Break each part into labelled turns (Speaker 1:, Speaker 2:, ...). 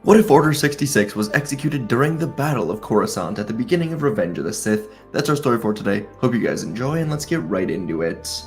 Speaker 1: What if Order 66 was executed during the Battle of Coruscant at the beginning of Revenge of the Sith? That's our story for today. Hope you guys enjoy, and let's get right into it.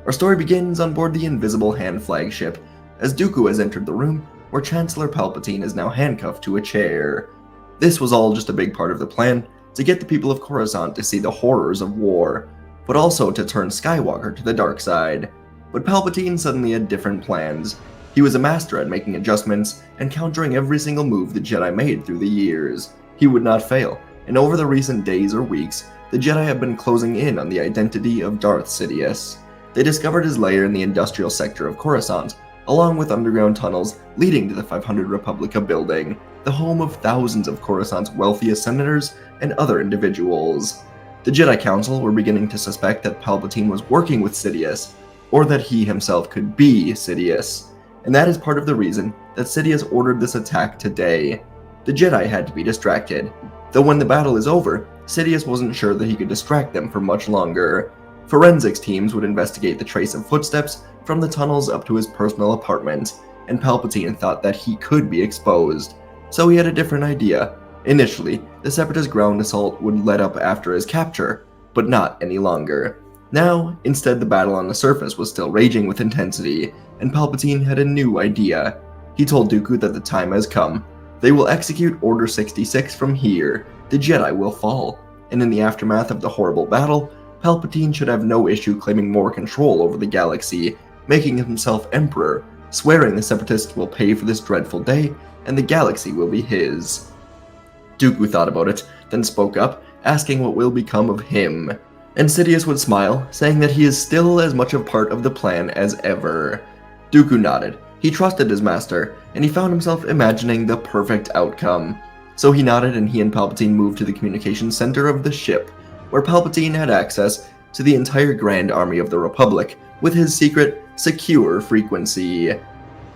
Speaker 1: Our story begins on board the Invisible Hand flagship, as Dooku has entered the room, where Chancellor Palpatine is now handcuffed to a chair. This was all just a big part of the plan, to get the people of Coruscant to see the horrors of war, but also to turn Skywalker to the dark side. But Palpatine suddenly had different plans. He was a master at making adjustments and countering every single move the Jedi made through the years. He would not fail, and over the recent days or weeks, the Jedi have been closing in on the identity of Darth Sidious. They discovered his lair in the industrial sector of Coruscant, along with underground tunnels leading to the 500 Republica building, the home of thousands of Coruscant's wealthiest senators and other individuals. The Jedi Council were beginning to suspect that Palpatine was working with Sidious, or that he himself could be Sidious. And that is part of the reason that Sidious ordered this attack today. The Jedi had to be distracted, though when the battle is over, Sidious wasn't sure that he could distract them for much longer. Forensics teams would investigate the trace of footsteps from the tunnels up to his personal apartment, and Palpatine thought that he could be exposed. So he had a different idea. Initially, the Separatist ground assault would let up after his capture, but not any longer. Now, instead, the battle on the surface was still raging with intensity, and Palpatine had a new idea. He told Dooku that the time has come. They will execute Order 66 from here. The Jedi will fall, and in the aftermath of the horrible battle, Palpatine should have no issue claiming more control over the galaxy, making himself Emperor, swearing the Separatists will pay for this dreadful day, and the galaxy will be his. Dooku thought about it, then spoke up, asking what will become of him. And Sidious would smile, saying that he is still as much a part of the plan as ever. Dooku nodded. He trusted his master, and he found himself imagining the perfect outcome. So he nodded, and he and Palpatine moved to the communications center of the ship, where Palpatine had access to the entire Grand Army of the Republic with his secret, secure frequency.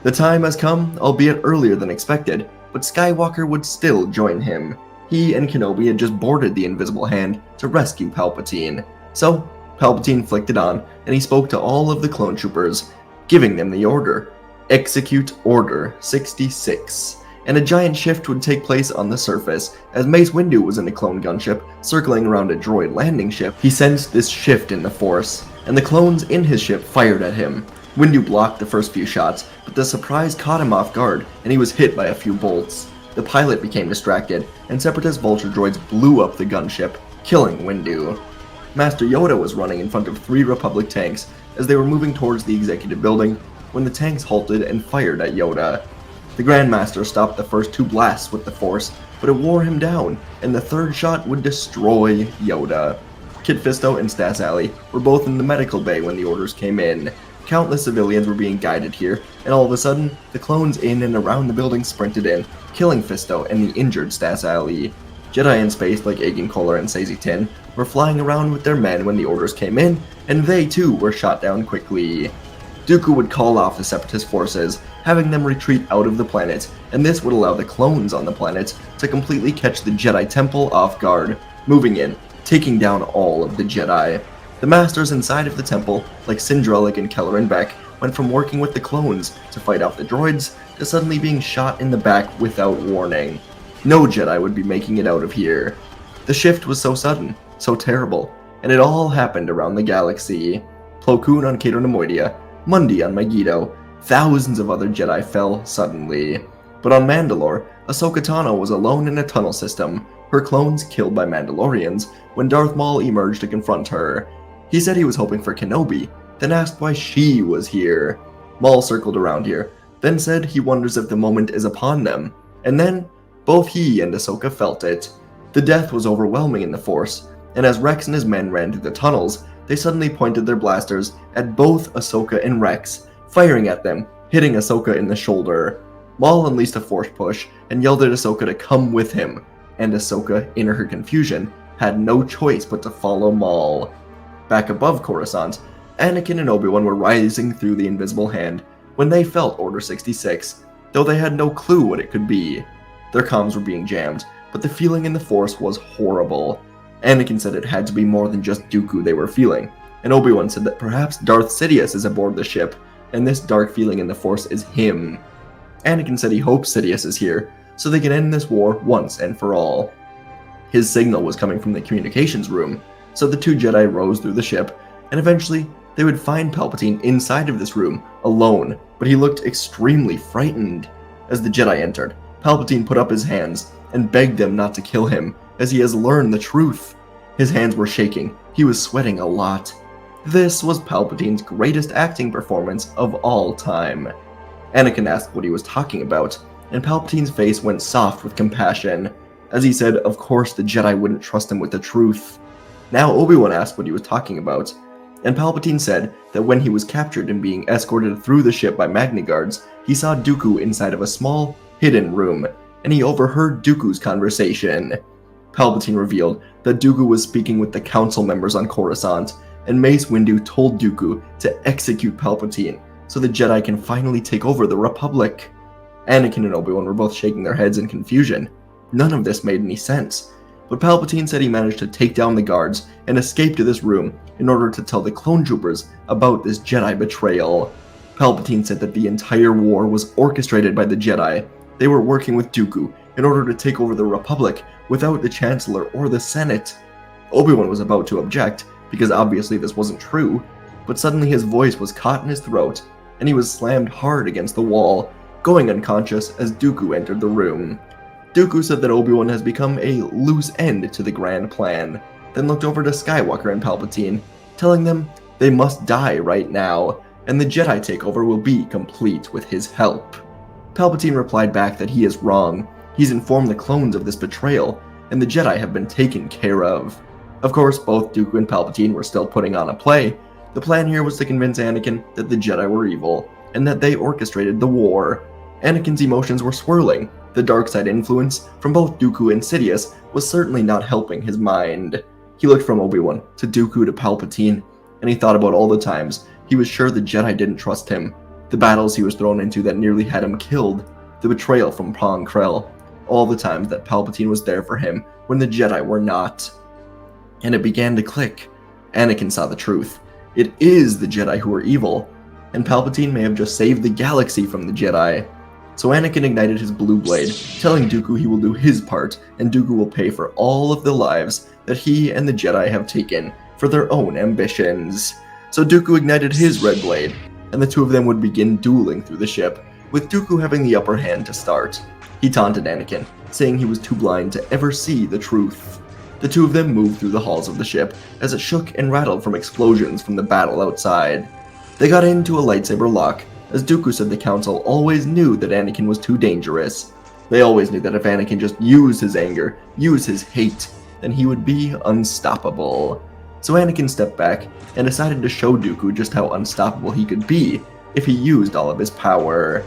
Speaker 1: The time has come, albeit earlier than expected, but Skywalker would still join him. He and Kenobi had just boarded the Invisible Hand to rescue Palpatine. So, Palpatine flicked it on, and he spoke to all of the clone troopers, giving them the order. Execute Order 66. And a giant shift would take place on the surface, as Mace Windu was in a clone gunship, circling around a droid landing ship. He sensed this shift in the Force, and the clones in his ship fired at him. Windu blocked the first few shots, but the surprise caught him off guard, and he was hit by a few bolts. The pilot became distracted, and Separatist vulture droids blew up the gunship, killing Windu. Master Yoda was running in front of 3 Republic tanks as they were moving towards the executive building when the tanks halted and fired at Yoda. The Grand Master stopped the first 2 blasts with the Force, but it wore him down, and the third shot would destroy Yoda. Kit Fisto and Stas Alley were both in the medical bay when the orders came in. Countless civilians were being guided here, and all of a sudden, the clones in and around the building sprinted in, killing Fisto and the injured Stas Alley. Jedi in space like Agen Kolar and Saesee Tiin were flying around with their men when the orders came in, and they too were shot down quickly. Dooku would call off the Separatist forces, having them retreat out of the planet, and this would allow the clones on the planet to completely catch the Jedi Temple off guard, moving in, taking down all of the Jedi. The masters inside of the temple, like Sindrellik and Kelleran Beck, went from working with the clones to fight off the droids to suddenly being shot in the back without warning. No Jedi would be making it out of here. The shift was so sudden, so terrible, and it all happened around the galaxy. Plo Koon on Cato Nemoidia, Mundi on Megiddo, thousands of other Jedi fell suddenly. But on Mandalore, Ahsoka Tano was alone in a tunnel system, her clones killed by Mandalorians, when Darth Maul emerged to confront her. He said he was hoping for Kenobi, then asked why she was here. Maul circled around here, then said he wonders if the moment is upon them, and then both he and Ahsoka felt it. The death was overwhelming in the Force, and as Rex and his men ran through the tunnels, they suddenly pointed their blasters at both Ahsoka and Rex, firing at them, hitting Ahsoka in the shoulder. Maul unleashed a Force push and yelled at Ahsoka to come with him, and Ahsoka, in her confusion, had no choice but to follow Maul. Back above Coruscant, Anakin and Obi-Wan were rising through the Invisible Hand when they felt Order 66, though they had no clue what it could be. Their comms were being jammed, but the feeling in the Force was horrible. Anakin said it had to be more than just Dooku they were feeling, and Obi-Wan said that perhaps Darth Sidious is aboard the ship, and this dark feeling in the Force is him. Anakin said he hopes Sidious is here, so they can end this war once and for all. His signal was coming from the communications room, so the two Jedi rose through the ship, and eventually they would find Palpatine inside of this room, alone, but he looked extremely frightened. As the Jedi entered, Palpatine put up his hands and begged them not to kill him, as he has learned the truth. His hands were shaking, he was sweating a lot. This was Palpatine's greatest acting performance of all time. Anakin asked what he was talking about, and Palpatine's face went soft with compassion, as he said of course the Jedi wouldn't trust him with the truth. Now Obi-Wan asked what he was talking about, and Palpatine said that when he was captured and being escorted through the ship by Magna Guards, he saw Dooku inside of a small, hidden room, and he overheard Dooku's conversation. Palpatine revealed that Dooku was speaking with the council members on Coruscant, and Mace Windu told Dooku to execute Palpatine so the Jedi can finally take over the Republic. Anakin and Obi-Wan were both shaking their heads in confusion. None of this made any sense, but Palpatine said he managed to take down the guards and escape to this room in order to tell the clone troopers about this Jedi betrayal. Palpatine said that the entire war was orchestrated by the Jedi. They were working with Dooku in order to take over the Republic without the Chancellor or the Senate. Obi-Wan was about to object, because obviously this wasn't true, but suddenly his voice was caught in his throat, and he was slammed hard against the wall, going unconscious as Dooku entered the room. Dooku said that Obi-Wan has become a loose end to the grand plan, then looked over to Skywalker and Palpatine, telling them they must die right now, and the Jedi takeover will be complete with his help. Palpatine replied back that he is wrong. He's informed the clones of this betrayal, and the Jedi have been taken care of. Of course, both Dooku and Palpatine were still putting on a play. The plan here was to convince Anakin that the Jedi were evil, and that they orchestrated the war. Anakin's emotions were swirling. The dark side influence from both Dooku and Sidious was certainly not helping his mind. He looked from Obi-Wan to Dooku to Palpatine, and he thought about all the times he was sure the Jedi didn't trust him, the battles he was thrown into that nearly had him killed, the betrayal from Pong Krell, all the times that Palpatine was there for him when the Jedi were not. And it began to click. Anakin saw the truth. It is the Jedi who are evil, and Palpatine may have just saved the galaxy from the Jedi. So Anakin ignited his blue blade, telling Dooku he will do his part, and Dooku will pay for all of the lives that he and the Jedi have taken for their own ambitions. So Dooku ignited his red blade, and the two of them would begin dueling through the ship, with Dooku having the upper hand to start. He taunted Anakin, saying he was too blind to ever see the truth. The two of them moved through the halls of the ship as it shook and rattled from explosions from the battle outside. They got into a lightsaber lock, as Dooku said the Council always knew that Anakin was too dangerous. They always knew that if Anakin just used his anger, used his hate, then he would be unstoppable. So Anakin stepped back and decided to show Dooku just how unstoppable he could be if he used all of his power.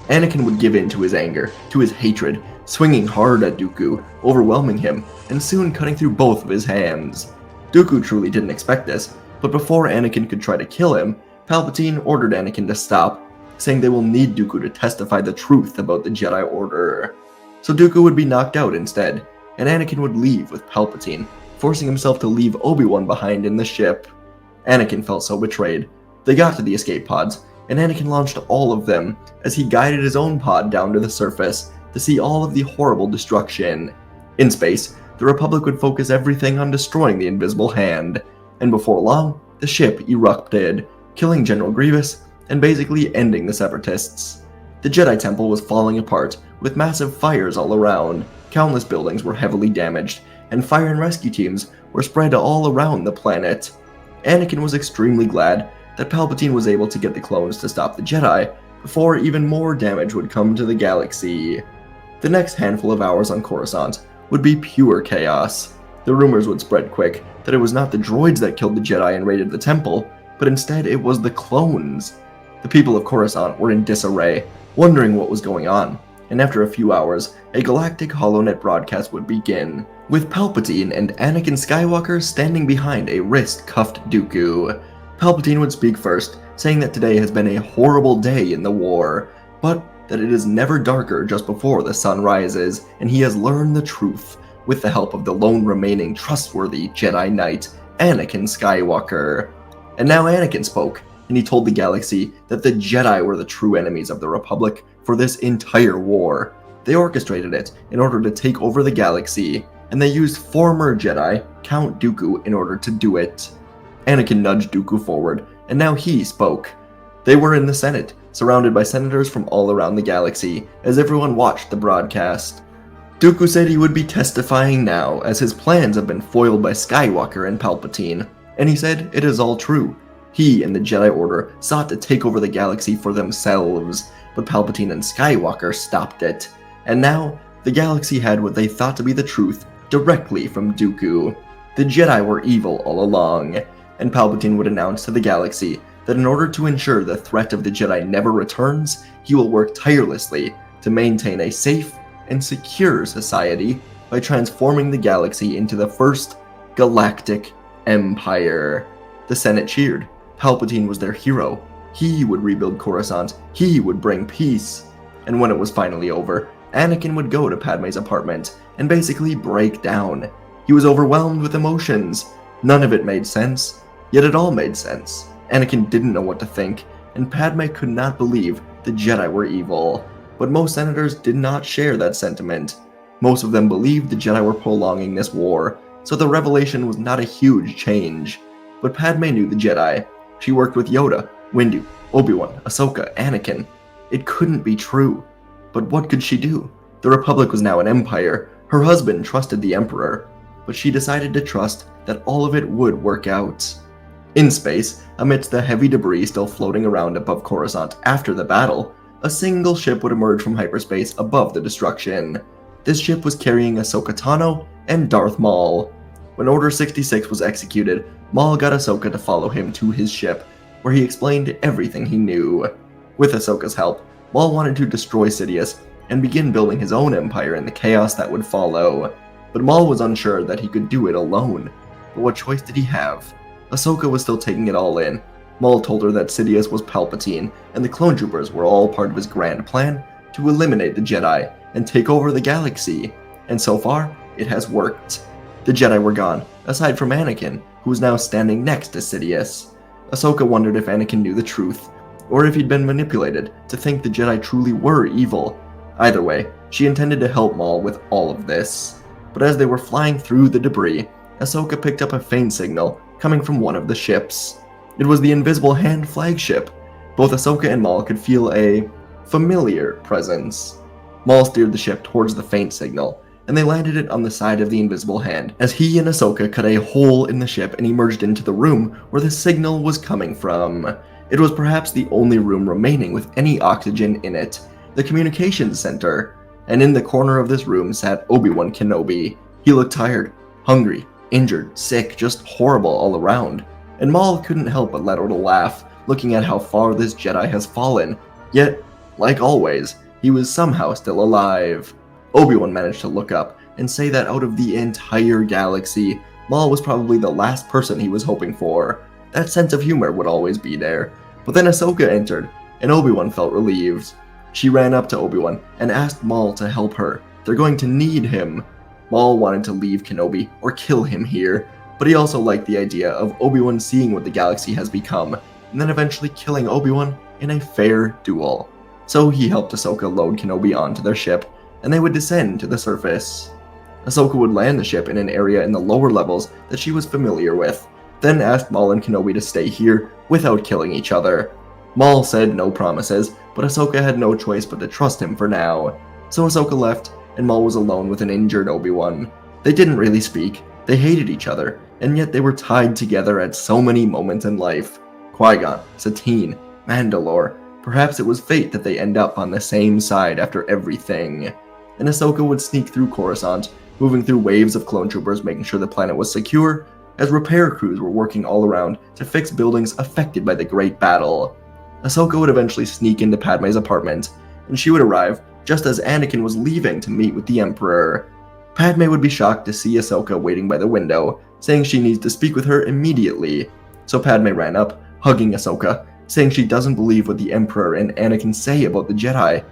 Speaker 1: Anakin would give in to his anger, to his hatred, swinging hard at Dooku, overwhelming him, and soon cutting through both of his hands. Dooku truly didn't expect this, but before Anakin could try to kill him, Palpatine ordered Anakin to stop, saying they will need Dooku to testify the truth about the Jedi Order. So Dooku would be knocked out instead, and Anakin would leave with Palpatine, forcing himself to leave Obi-Wan behind in the ship. Anakin felt so betrayed. They got to the escape pods, and Anakin launched all of them as he guided his own pod down to the surface to see all of the horrible destruction. In space, the Republic would focus everything on destroying the Invisible Hand, and before long, the ship erupted, killing General Grievous and basically ending the Separatists. The Jedi Temple was falling apart, with massive fires all around. Countless buildings were heavily damaged, and fire and rescue teams were spread all around the planet. Anakin was extremely glad that Palpatine was able to get the clones to stop the Jedi before even more damage would come to the galaxy. The next handful of hours on Coruscant would be pure chaos. The rumors would spread quick that it was not the droids that killed the Jedi and raided the temple, but instead it was the clones. The people of Coruscant were in disarray, wondering what was going on, and after a few hours, a galactic HoloNet broadcast would begin, with Palpatine and Anakin Skywalker standing behind a wrist-cuffed Dooku. Palpatine would speak first, saying that today has been a horrible day in the war, but that it is never darker just before the sun rises, and he has learned the truth, with the help of the lone remaining trustworthy Jedi Knight, Anakin Skywalker. And now Anakin spoke, and he told the galaxy that the Jedi were the true enemies of the Republic for this entire war. They orchestrated it in order to take over the galaxy, and they used former Jedi Count Dooku in order to do it. Anakin nudged Dooku forward, and now he spoke. They were in the Senate, surrounded by senators from all around the galaxy, as everyone watched the broadcast. Dooku said he would be testifying now, as his plans have been foiled by Skywalker and Palpatine, and he said it is all true. He and the Jedi Order sought to take over the galaxy for themselves, but Palpatine and Skywalker stopped it, and now the galaxy had what they thought to be the truth directly from Dooku. The Jedi were evil all along, and Palpatine would announce to the galaxy that in order to ensure the threat of the Jedi never returns, he will work tirelessly to maintain a safe and secure society by transforming the galaxy into the first galactic empire. The Senate cheered. Palpatine was their hero. He would rebuild Coruscant. He would bring peace. And when it was finally over, Anakin would go to Padme's apartment and basically break down. He was overwhelmed with emotions. None of it made sense, yet it all made sense. Anakin didn't know what to think, and Padme could not believe the Jedi were evil. But most senators did not share that sentiment. Most of them believed the Jedi were prolonging this war, so the revelation was not a huge change. But Padme knew the Jedi. She worked with Yoda, Windu, Obi-Wan, Ahsoka, Anakin. It couldn't be true. But what could she do? The Republic was now an empire. Her husband trusted the Emperor, but she decided to trust that all of it would work out. In space, amidst the heavy debris still floating around above Coruscant after the battle, a single ship would emerge from hyperspace above the destruction. This ship was carrying Ahsoka Tano and Darth Maul. When Order 66 was executed, Maul got Ahsoka to follow him to his ship, where he explained everything he knew. With Ahsoka's help, Maul wanted to destroy Sidious and begin building his own empire in the chaos that would follow. But Maul was unsure that he could do it alone. But what choice did he have? Ahsoka was still taking it all in. Maul told her that Sidious was Palpatine, and the clone troopers were all part of his grand plan to eliminate the Jedi and take over the galaxy. And so far, it has worked. The Jedi were gone, aside from Anakin, who was now standing next to Sidious. Ahsoka wondered if Anakin knew the truth, or if he'd been manipulated to think the Jedi truly were evil. Either way, she intended to help Maul with all of this. But as they were flying through the debris, Ahsoka picked up a faint signal coming from one of the ships. It was the Invisible Hand flagship. Both Ahsoka and Maul could feel a familiar presence. Maul steered the ship towards the faint signal, and they landed it on the side of the Invisible Hand, as he and Ahsoka cut a hole in the ship and emerged into the room where the signal was coming from. It was perhaps the only room remaining with any oxygen in it, the communications center, and in the corner of this room sat Obi-Wan Kenobi. He looked tired, hungry, injured, sick, just horrible all around, and Maul couldn't help but let out a laugh, looking at how far this Jedi has fallen, yet, like always, he was somehow still alive. Obi-Wan managed to look up and say that out of the entire galaxy, Maul was probably the last person he was hoping for. That sense of humor would always be there. But then Ahsoka entered, and Obi-Wan felt relieved. She ran up to Obi-Wan and asked Maul to help her. They're going to need him. Maul wanted to leave Kenobi or kill him here, but he also liked the idea of Obi-Wan seeing what the galaxy has become, and then eventually killing Obi-Wan in a fair duel. So he helped Ahsoka load Kenobi onto their ship, and they would descend to the surface. Ahsoka would land the ship in an area in the lower levels that she was familiar with, then asked Maul and Kenobi to stay here without killing each other. Maul said no promises, but Ahsoka had no choice but to trust him for now. So Ahsoka left, and Maul was alone with an injured Obi-Wan. They didn't really speak, they hated each other, and yet they were tied together at so many moments in life. Qui-Gon, Satine, Mandalore, perhaps it was fate that they end up on the same side after everything. And Ahsoka would sneak through Coruscant, moving through waves of clone troopers making sure the planet was secure, as repair crews were working all around to fix buildings affected by the Great Battle. Ahsoka would eventually sneak into Padme's apartment, and she would arrive just as Anakin was leaving to meet with the Emperor. Padme would be shocked to see Ahsoka waiting by the window, saying she needs to speak with her immediately. So Padme ran up, hugging Ahsoka, saying she doesn't believe what the Emperor and Anakin say about the Jedi.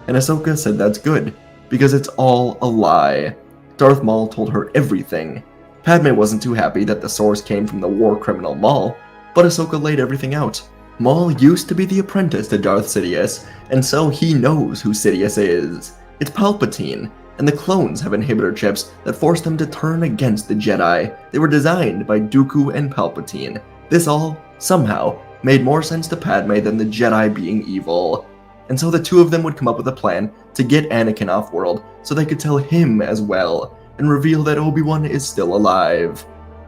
Speaker 1: And Ahsoka said that's good, because it's all a lie. Darth Maul told her everything. Padme wasn't too happy that the source came from the war criminal Maul, but Ahsoka laid everything out. Maul used to be the apprentice to Darth Sidious, and so he knows who Sidious is. It's Palpatine, and the clones have inhibitor chips that force them to turn against the Jedi. They were designed by Dooku and Palpatine. This all, somehow, made more sense to Padme than the Jedi being evil. And so the two of them would come up with a plan to get Anakin off-world so they could tell him as well, and reveal that Obi-Wan is still alive.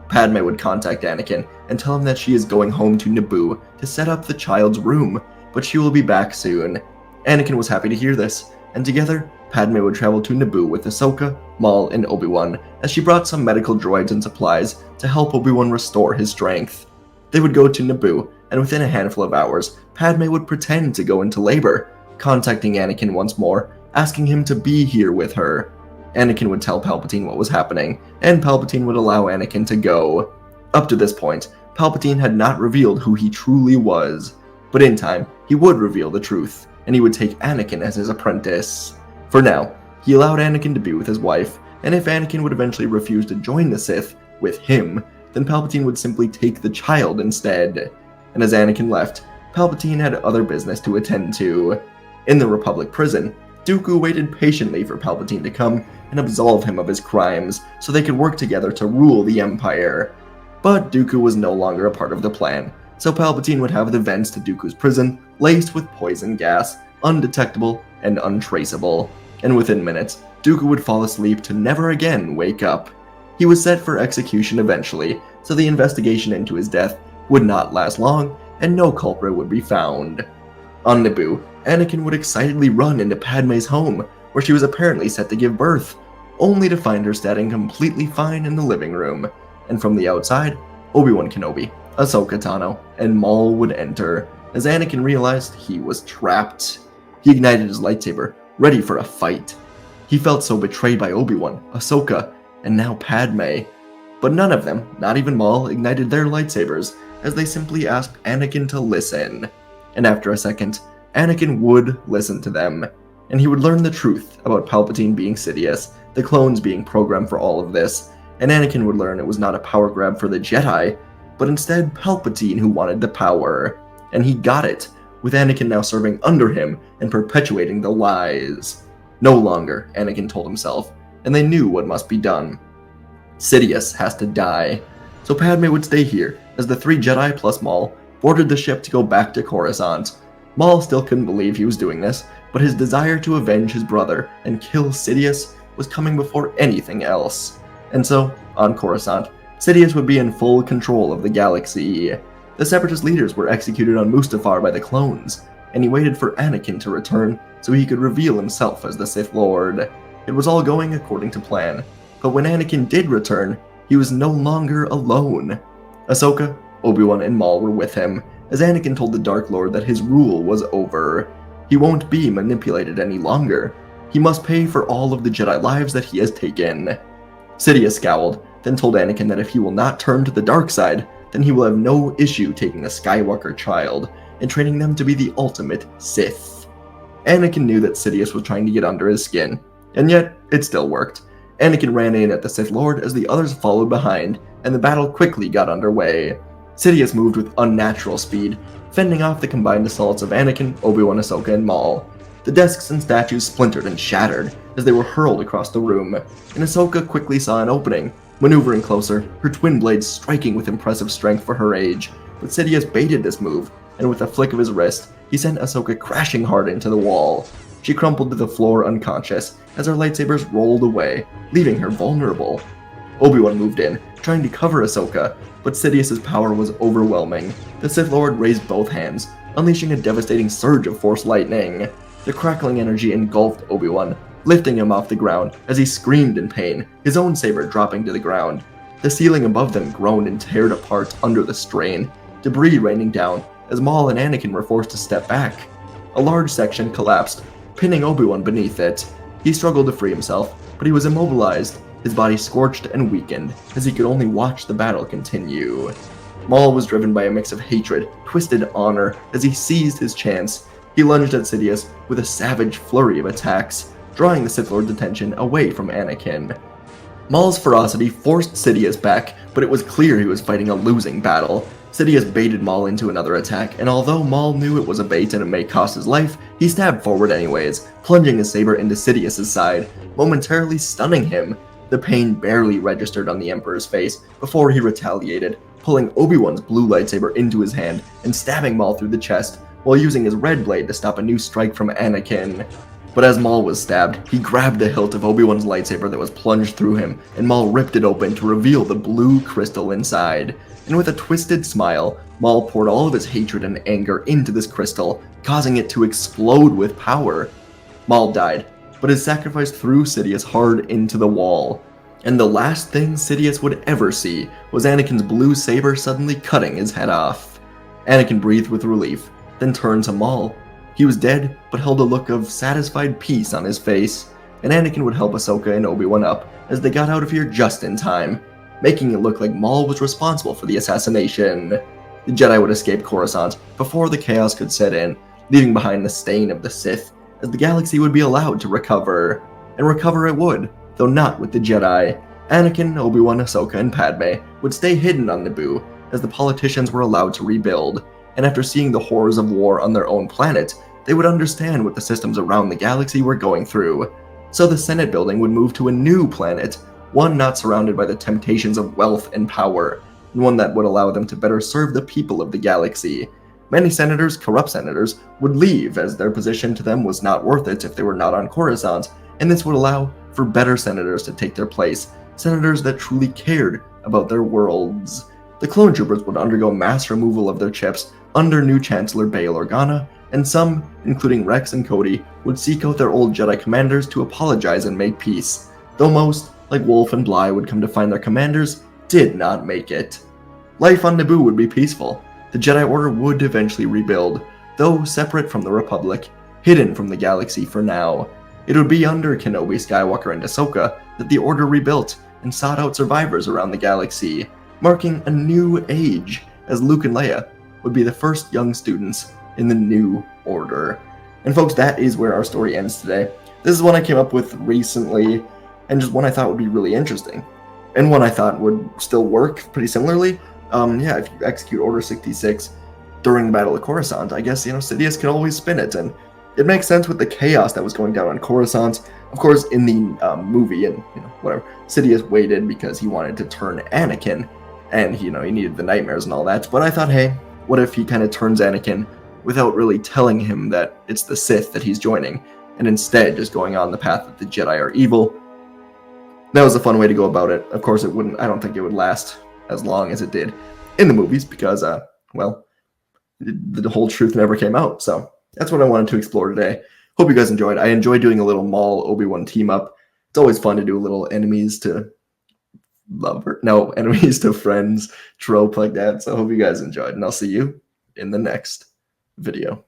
Speaker 1: Padme would contact Anakin and tell him that she is going home to Naboo to set up the child's room, but she will be back soon. Anakin was happy to hear this, and together, Padme would travel to Naboo with Ahsoka, Maul, and Obi-Wan, as she brought some medical droids and supplies to help Obi-Wan restore his strength. They would go to Naboo, and within a handful of hours, Padme would pretend to go into labor, contacting Anakin once more, asking him to be here with her. Anakin would tell Palpatine what was happening, and Palpatine would allow Anakin to go. Up to this point, Palpatine had not revealed who he truly was, but in time, he would reveal the truth, and he would take Anakin as his apprentice. For now, he allowed Anakin to be with his wife, and if Anakin would eventually refuse to join the Sith with him, then Palpatine would simply take the child instead. And as Anakin left, Palpatine had other business to attend to. In the Republic prison, Dooku waited patiently for Palpatine to come and absolve him of his crimes so they could work together to rule the Empire. But Dooku was no longer a part of the plan, so Palpatine would have the vents to Dooku's prison laced with poison gas, undetectable and untraceable. And within minutes, Dooku would fall asleep to never again wake up. He was set for execution eventually, so the investigation into his death would not last long, and no culprit would be found. On Naboo, Anakin would excitedly run into Padme's home, where she was apparently set to give birth, only to find her standing completely fine in the living room. And from the outside, Obi-Wan Kenobi, Ahsoka Tano, and Maul would enter, as Anakin realized he was trapped. He ignited his lightsaber, ready for a fight. He felt so betrayed by Obi-Wan, Ahsoka, and now Padme. But none of them, not even Maul, ignited their lightsabers, as they simply asked Anakin to listen. And after a second, Anakin would listen to them, and he would learn the truth about Palpatine being Sidious, the clones being programmed for all of this, and Anakin would learn it was not a power grab for the Jedi, but instead Palpatine who wanted the power. And he got it, with Anakin now serving under him and perpetuating the lies. No longer, Anakin told himself, and they knew what must be done. Sidious has to die. So Padme would stay here, as the 3 Jedi plus Maul boarded the ship to go back to Coruscant. Maul still couldn't believe he was doing this, but his desire to avenge his brother and kill Sidious was coming before anything else. And so, on Coruscant, Sidious would be in full control of the galaxy. The Separatist leaders were executed on Mustafar by the clones, and he waited for Anakin to return so he could reveal himself as the Sith Lord. It was all going according to plan, but when Anakin did return, he was no longer alone. Ahsoka, Obi-Wan, and Maul were with him, as Anakin told the Dark Lord that his rule was over. He won't be manipulated any longer. He must pay for all of the Jedi lives that he has taken. Sidious scowled, then told Anakin that if he will not turn to the dark side, then he will have no issue taking a Skywalker child and training them to be the ultimate Sith. Anakin knew that Sidious was trying to get under his skin, and yet it still worked. Anakin ran in at the Sith Lord as the others followed behind, and the battle quickly got underway. Sidious moved with unnatural speed, fending off the combined assaults of Anakin, Obi-Wan, Ahsoka, and Maul. The desks and statues splintered and shattered as they were hurled across the room, and Ahsoka quickly saw an opening, maneuvering closer, her twin blades striking with impressive strength for her age. But Sidious baited this move, and with a flick of his wrist, he sent Ahsoka crashing hard into the wall. She crumpled to the floor unconscious as her lightsabers rolled away, leaving her vulnerable. Obi-Wan moved in, trying to cover Ahsoka, but Sidious's power was overwhelming. The Sith Lord raised both hands, unleashing a devastating surge of Force lightning. The crackling energy engulfed Obi-Wan, lifting him off the ground as he screamed in pain, his own saber dropping to the ground. The ceiling above them groaned and teared apart under the strain, debris raining down as Maul and Anakin were forced to step back. A large section collapsed, pinning Obi-Wan beneath it. He struggled to free himself, but he was immobilized, his body scorched and weakened, as he could only watch the battle continue. Maul was driven by a mix of hatred, twisted honor, as he seized his chance. He lunged at Sidious with a savage flurry of attacks, drawing the Sith Lord's attention away from Anakin. Maul's ferocity forced Sidious back, but it was clear he was fighting a losing battle. Sidious baited Maul into another attack, and although Maul knew it was a bait and it may cost his life, he stabbed forward anyways, plunging his saber into Sidious's side, momentarily stunning him. The pain barely registered on the Emperor's face before he retaliated, pulling Obi-Wan's blue lightsaber into his hand and stabbing Maul through the chest, while using his red blade to stop a new strike from Anakin. But as Maul was stabbed, he grabbed the hilt of Obi-Wan's lightsaber that was plunged through him, and Maul ripped it open to reveal the blue crystal inside. And with a twisted smile, Maul poured all of his hatred and anger into this crystal, causing it to explode with power. Maul died, but his sacrifice threw Sidious hard into the wall. And the last thing Sidious would ever see was Anakin's blue saber suddenly cutting his head off. Anakin breathed with relief, then turned to Maul. He was dead, but held a look of satisfied peace on his face, and Anakin would help Ahsoka and Obi-Wan up as they got out of here just in time, making it look like Maul was responsible for the assassination. The Jedi would escape Coruscant before the chaos could set in, leaving behind the stain of the Sith, as the galaxy would be allowed to recover. And recover it would, though not with the Jedi. Anakin, Obi-Wan, Ahsoka, and Padme would stay hidden on Naboo, as the politicians were allowed to rebuild, and after seeing the horrors of war on their own planet, they would understand what the systems around the galaxy were going through. So the Senate building would move to a new planet, one not surrounded by the temptations of wealth and power, and one that would allow them to better serve the people of the galaxy. Many senators, corrupt senators, would leave as their position to them was not worth it if they were not on Coruscant, and this would allow for better senators to take their place, senators that truly cared about their worlds. The clone troopers would undergo mass removal of their chips under new Chancellor Bail Organa, and some, including Rex and Cody, would seek out their old Jedi commanders to apologize and make peace, though most, like Wolf and Bly, would come to find their commanders did not make it. Life on Naboo would be peaceful. The Jedi Order would eventually rebuild, though separate from the Republic, hidden from the galaxy for now. It would be under Kenobi, Skywalker, and Ahsoka that the Order rebuilt and sought out survivors around the galaxy, marking a new age, as Luke and Leia would be the first young students in the new Order. And folks, that is where our story ends today. This is one I came up with recently, and just one I thought would be really interesting, and one I thought would still work pretty similarly. If you execute Order 66 during the Battle of Coruscant, I guess, Sidious can always spin it, and it makes sense with the chaos that was going down on Coruscant. Of course, in the movie, and whatever, Sidious waited because he wanted to turn Anakin, and he needed the nightmares and all that. But I thought, hey, what if he kind of turns Anakin without really telling him that it's the Sith that he's joining, and instead just going on the path that the Jedi are evil? That was a fun way to go about it. Of course, I don't think it would last as long as it did in the movies because, the whole truth never came out. So that's what I wanted to explore today. Hope you guys enjoyed. I enjoy doing a little Maul Obi-Wan team up. It's always fun to do a little enemies to friends trope like that. So I hope you guys enjoyed, and I'll see you in the next video.